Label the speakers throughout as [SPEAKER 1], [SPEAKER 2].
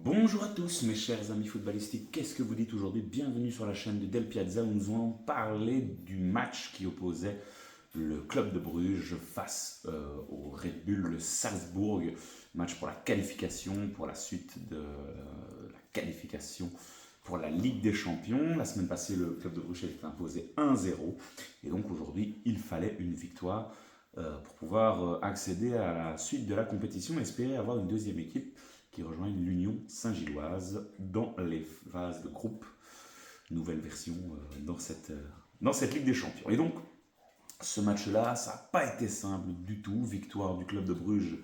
[SPEAKER 1] Bonjour à tous mes chers amis footballistiques, qu'est-ce que vous dites aujourd'hui? Bienvenue sur la chaîne de Del Piazza où nous allons parler du match qui opposait le club de Bruges face au Red Bull Salzbourg. Match pour la qualification, pour la suite de la qualification pour la Ligue des Champions. La semaine passée, le club de Bruges était imposé 1-0 et donc aujourd'hui, il fallait une victoire pour pouvoir accéder à la suite de la compétition et espérer avoir une deuxième équipe qui rejoignent l'Union Saint-Gilloise dans les phases de groupe. Nouvelle version dans cette Ligue des Champions. Et donc, ce match-là, ça n'a pas été simple du tout. Victoire du club de Bruges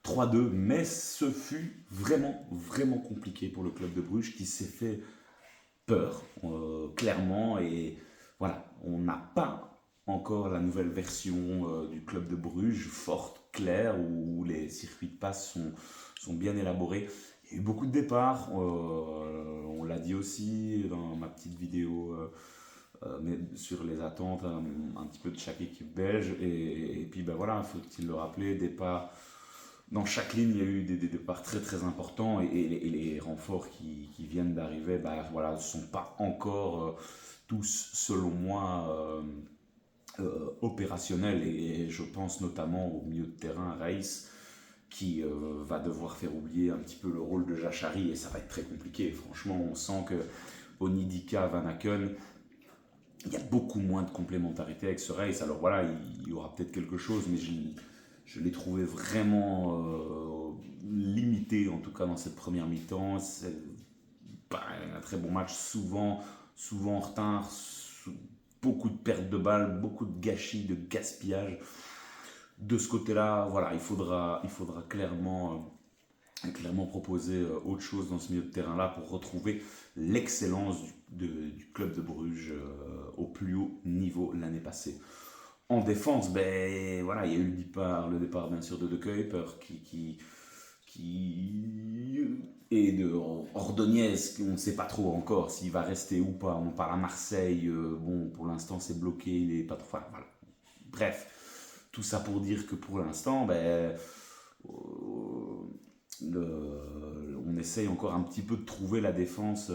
[SPEAKER 1] 3-2, mais ce fut vraiment, vraiment compliqué pour le club de Bruges qui s'est fait peur, clairement. Et voilà, on n'a pas encore la nouvelle version du club de Bruges, forte, claire, où les circuits de passe sont bien élaborés. Il y a eu beaucoup de départs, on l'a dit aussi dans ma petite vidéo mais sur les attentes un petit peu de chaque équipe belge. Et puis ben voilà, faut-il le rappeler, dans chaque ligne, il y a eu des départs très très importants et les renforts qui viennent d'arriver voilà, ne sont pas encore tous, selon moi, opérationnels. Et je pense notamment au milieu de terrain, Reis, qui va devoir faire oublier un petit peu le rôle de Jachari et ça va être très compliqué. Franchement, on sent que Onidika, Van Aken, il y a beaucoup moins de complémentarité avec ce race. Alors voilà, il y aura peut-être quelque chose, mais je l'ai trouvé vraiment limité, en tout cas dans cette première mi-temps. C'est pas un très bon match, souvent en retard, beaucoup de pertes de balles, beaucoup de gâchis, de gaspillage. De ce côté-là, voilà, il faudra clairement proposer autre chose dans ce milieu de terrain-là pour retrouver l'excellence du club de Bruges au plus haut niveau l'année passée. En défense, ben voilà, il y a eu le départ bien sûr de Kuiper qui et de Ordonez, on ne sait pas trop encore s'il va rester ou pas. On parle à Marseille, bon pour l'instant c'est bloqué, il est pas trop. Enfin, voilà. Bref, tout ça pour dire que pour l'instant, on essaye encore un petit peu de trouver la défense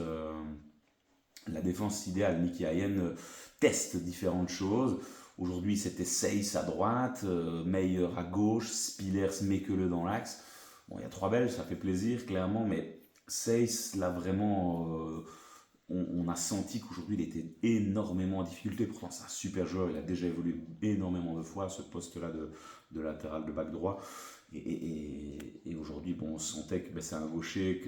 [SPEAKER 1] idéale. Miki Hayen teste différentes choses. Aujourd'hui, c'était Seyss à droite, Meyer à gauche, Spillers, Mekele dans l'axe. Bon, il y a trois Belges, ça fait plaisir, clairement, mais Seyss, là, vraiment, on a senti qu'aujourd'hui, il était énormément en difficulté. Pourtant, c'est un super joueur, il a déjà évolué énormément de fois à ce poste-là de latéral de back droit. Et aujourd'hui, bon, on sentait que c'est un gaucher,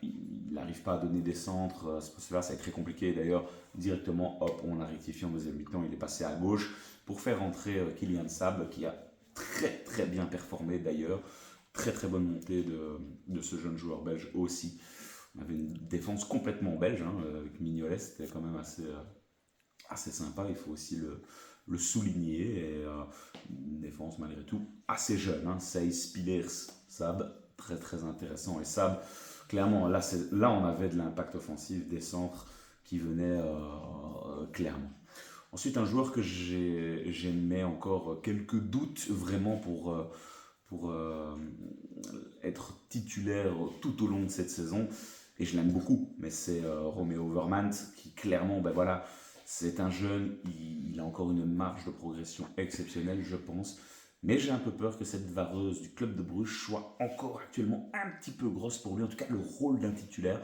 [SPEAKER 1] il n'arrive pas à donner des centres. À ce poste-là, ça va être très compliqué. D'ailleurs, directement, hop, on l'a rectifié en deuxième mi-temps. Il est passé à gauche pour faire entrer Kylian Sable, qui a très très bien performé d'ailleurs. Très très bonne montée de ce jeune joueur belge aussi. On avait une défense complètement belge, hein, avec Mignolet, c'était quand même assez sympa, il faut aussi le souligner. Et une défense malgré tout assez jeune, hein, Seyss, Spillers, Sab, très très intéressant. Et Sab, clairement, là on avait de l'impact offensif, des centres qui venaient clairement. Ensuite, un joueur que j'aimais encore quelques doutes vraiment pour être titulaire tout au long de cette saison, et je l'aime beaucoup, mais c'est Romeo Vermans qui clairement, ben voilà, c'est un jeune, il a encore une marge de progression exceptionnelle, je pense, mais j'ai un peu peur que cette vareuse du club de Bruges soit encore actuellement un petit peu grosse pour lui, en tout cas le rôle d'un titulaire.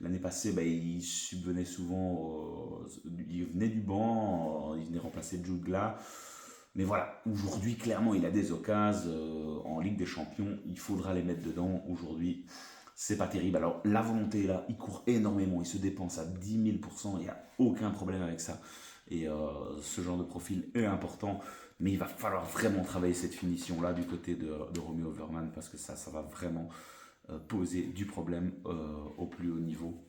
[SPEAKER 1] L'année passée, ben, il subvenait souvent, il venait du banc, il venait remplacer Jude Gla. Mais voilà, aujourd'hui, clairement, il a des occasions en Ligue des Champions. Il faudra les mettre dedans. Aujourd'hui, c'est pas terrible. Alors, la volonté est là. Il court énormément. Il se dépense à 10 000%. Il n'y a aucun problème avec ça. Et ce genre de profil est important. Mais il va falloir vraiment travailler cette finition-là du côté de Romeo Verman parce que ça va vraiment poser du problème au plus haut niveau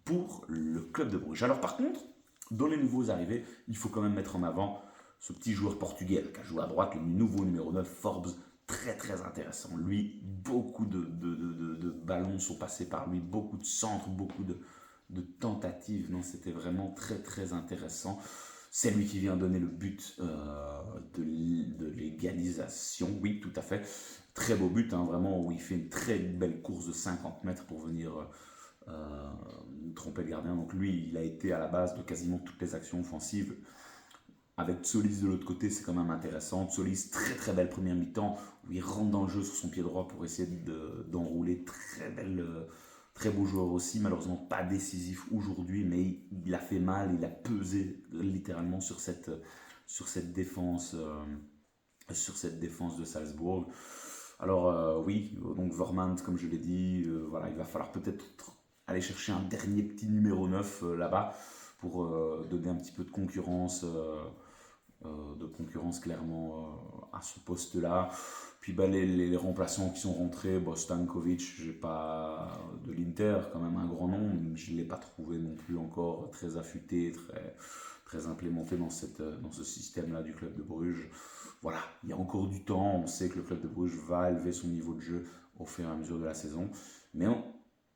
[SPEAKER 1] pour le club de Bruges. Alors, par contre, dans les nouveaux arrivés, il faut quand même mettre en avant ce petit joueur portugais qui a joué à droite, le nouveau numéro 9, Forbes, très très intéressant. Lui, beaucoup de ballons sont passés par lui, beaucoup de centres, beaucoup de tentatives. Non, c'était vraiment très très intéressant. C'est lui qui vient donner le but de l'égalisation. Oui, tout à fait. Très beau but, hein, vraiment, où il fait une très belle course de 50 mètres pour venir tromper le gardien. Donc lui, il a été à la base de quasiment toutes les actions offensives. Avec Solis de l'autre côté, c'est quand même intéressant. Solis, très très belle première mi-temps, où il rentre dans le jeu sur son pied droit pour essayer d'enrouler. Très belle, très beau joueur aussi, malheureusement pas décisif aujourd'hui, mais il a fait mal, il a pesé littéralement sur cette défense, de Salzbourg. Alors oui, donc Vormand, comme je l'ai dit, voilà, il va falloir peut-être aller chercher un dernier petit numéro 9 là-bas pour donner un petit peu de concurrence clairement à ce poste-là. Puis bah, les remplaçants qui sont rentrés, bah, Stankovic, j'ai pas de l'Inter, quand même un grand nom, je ne l'ai pas trouvé non plus encore très affûté, très implémenté dans ce système-là du club de Bruges. Voilà, il y a encore du temps, on sait que le club de Bruges va élever son niveau de jeu au fur et à mesure de la saison, mais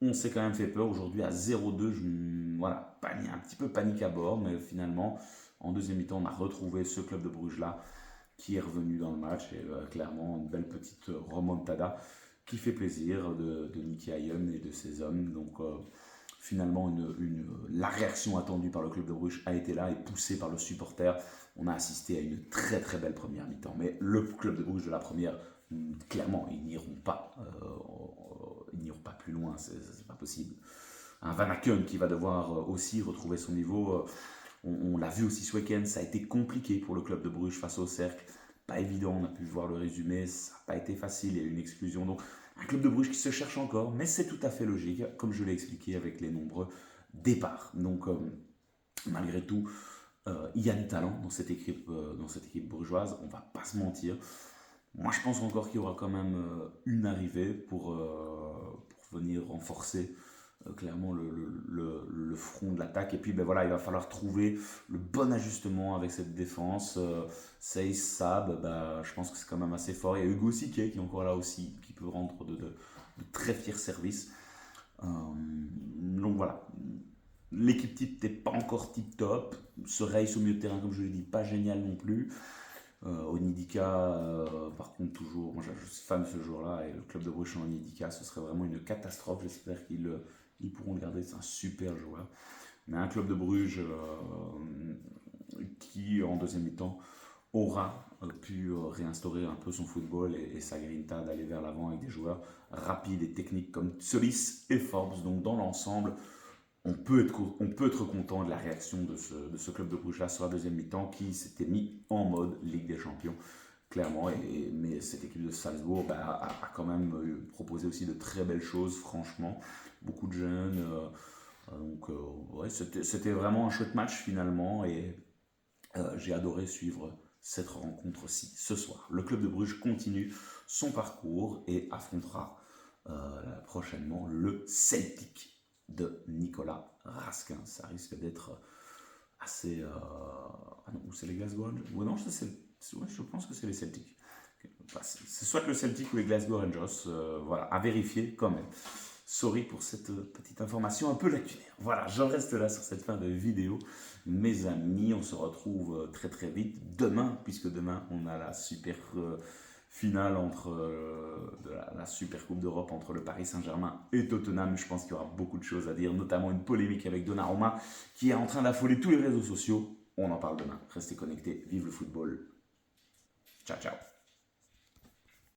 [SPEAKER 1] on s'est quand même fait peur aujourd'hui à 0-2, voilà, un petit peu panique à bord, mais finalement, en deuxième mi-temps, on a retrouvé ce club de Bruges-là qui est revenu dans le match, et clairement, une belle petite remontada qui fait plaisir de Nicky Hayem et de ses hommes. Donc, finalement, la réaction attendue par le club de Bruges a été là et poussée par le supporter. On a assisté à une très très belle première mi-temps. Mais le club de Bruges de la première, clairement, ils n'iront pas plus loin, c'est pas possible. Un Van Aken qui va devoir aussi retrouver son niveau. On l'a vu aussi ce week-end, ça a été compliqué pour le club de Bruges face au Cercle. Pas évident, on a pu voir le résumé, ça n'a pas été facile, il y a eu une exclusion. Donc un club de Bruges qui se cherche encore, mais c'est tout à fait logique, comme je l'ai expliqué avec les nombreux départs. Donc malgré tout, il y a du talent dans cette équipe brugeoise, on va pas se mentir. Moi je pense encore qu'il y aura quand même une arrivée pour venir renforcer clairement le front de l'attaque. Et puis ben voilà, il va falloir trouver le bon ajustement avec cette défense. Sey, Sab, je pense que c'est quand même assez fort. Il y a Hugo Siquet qui est encore là aussi, qui peut rendre de très fiers services. Donc voilà, l'équipe type n'est pas encore tip top. Ce Reis au milieu de terrain, comme je l'ai dit, pas génial non plus. Onidika, par contre, toujours, moi je suis fan de ce joueur-là, et le club de Bruges en Onidika, ce serait vraiment une catastrophe. J'espère qu'ils pourront le garder, c'est un super joueur. Mais un club de Bruges qui, en deuxième mi-temps, aura pu réinstaurer un peu son football et sa grinta d'aller vers l'avant avec des joueurs rapides et techniques comme Solis et Forbes. Donc dans l'ensemble, on peut être content de la réaction de ce club de Bruges là sur la deuxième mi-temps qui s'était mis en mode Ligue des Champions, clairement. Mais cette équipe de Salzbourg a quand même proposé aussi de très belles choses, franchement. Beaucoup de jeunes. Donc, ouais, c'était vraiment un chouette match finalement. Et j'ai adoré suivre cette rencontre-ci ce soir. Le club de Bruges continue son parcours et affrontera prochainement le Celtic de Nicolas Raskin. Ça risque d'être assez... Ah non, c'est les Glasgow Rangers. Ouais, non, je pense que c'est les Celtics. C'est soit le Celtic ou les Glasgow Rangers. Voilà, à vérifier quand même. Sorry pour cette petite information un peu lacunaire. Voilà, j'en reste là sur cette fin de vidéo. Mes amis, on se retrouve très très vite demain, puisque demain on a la super finale de la Super Coupe d'Europe entre le Paris Saint-Germain et Tottenham. Je pense qu'il y aura beaucoup de choses à dire, notamment une polémique avec Donnarumma qui est en train d'affoler tous les réseaux sociaux. On en parle demain. Restez connectés, vive le football. Ciao, ciao.